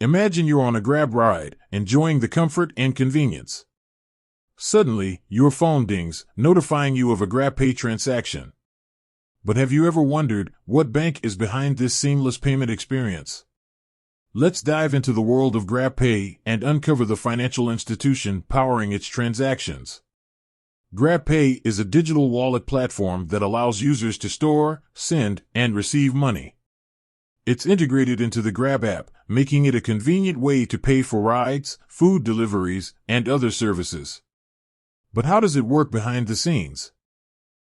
Imagine you're on a Grab ride, enjoying the comfort and convenience. Suddenly, your phone dings, notifying you of a GrabPay transaction. But have you ever wondered what bank is behind this seamless payment experience? Let's dive into the world of GrabPay and uncover the financial institution powering its transactions. GrabPay is a digital wallet platform that allows users to store, send, and receive money. It's integrated into the Grab app, making it a convenient way to pay for rides, food deliveries, and other services. But how does it work behind the scenes?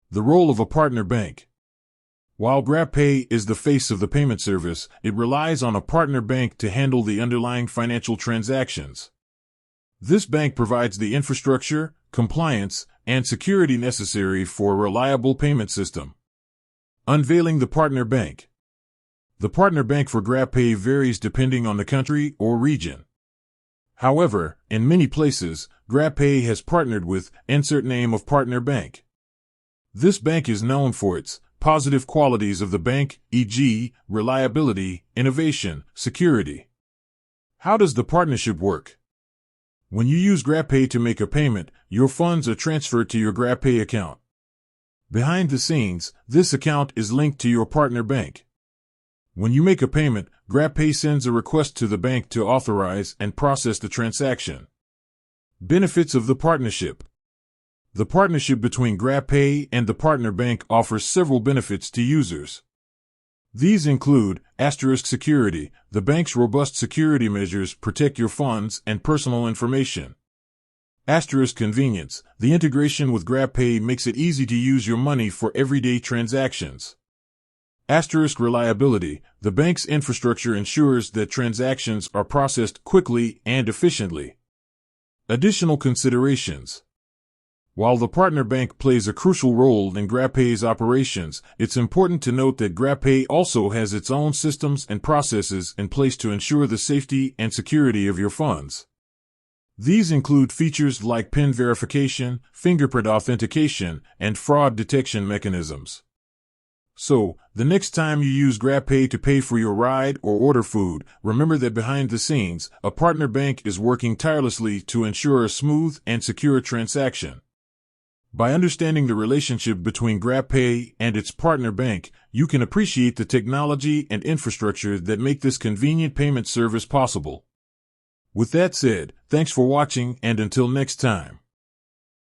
The role of a partner bank. While GrabPay is the face of the payment service, it relies on a partner bank to handle the underlying financial transactions. This bank provides the infrastructure, compliance, and security necessary for a reliable payment system. Unveiling the partner bank. The partner bank for GrabPay varies depending on the country or region. However, in many places, GrabPay has partnered with insert name of partner bank. This bank is known for its positive qualities of the bank, e.g., reliability, innovation, security. How does the partnership work? When you use GrabPay to make a payment, your funds are transferred to your GrabPay account. Behind the scenes, this account is linked to your partner bank. When you make a payment, GrabPay sends a request to the bank to authorize and process the transaction. Benefits of the partnership. The partnership between GrabPay and the partner bank offers several benefits to users. These include security. The bank's robust security measures protect your funds and personal information. Convenience. The integration with GrabPay makes it easy to use your money for everyday transactions. Reliability. The bank's infrastructure ensures that transactions are processed quickly and efficiently. Additional considerations. While the partner bank plays a crucial role in GrabPay's operations, it's important to note that GrabPay also has its own systems and processes in place to ensure the safety and security of your funds. These include features like PIN verification, fingerprint authentication, and fraud detection mechanisms. So, the next time you use GrabPay to pay for your ride or order food, remember that behind the scenes, a partner bank is working tirelessly to ensure a smooth and secure transaction. By understanding the relationship between GrabPay and its partner bank, you can appreciate the technology and infrastructure that make this convenient payment service possible. With that said, thanks for watching, and until next time.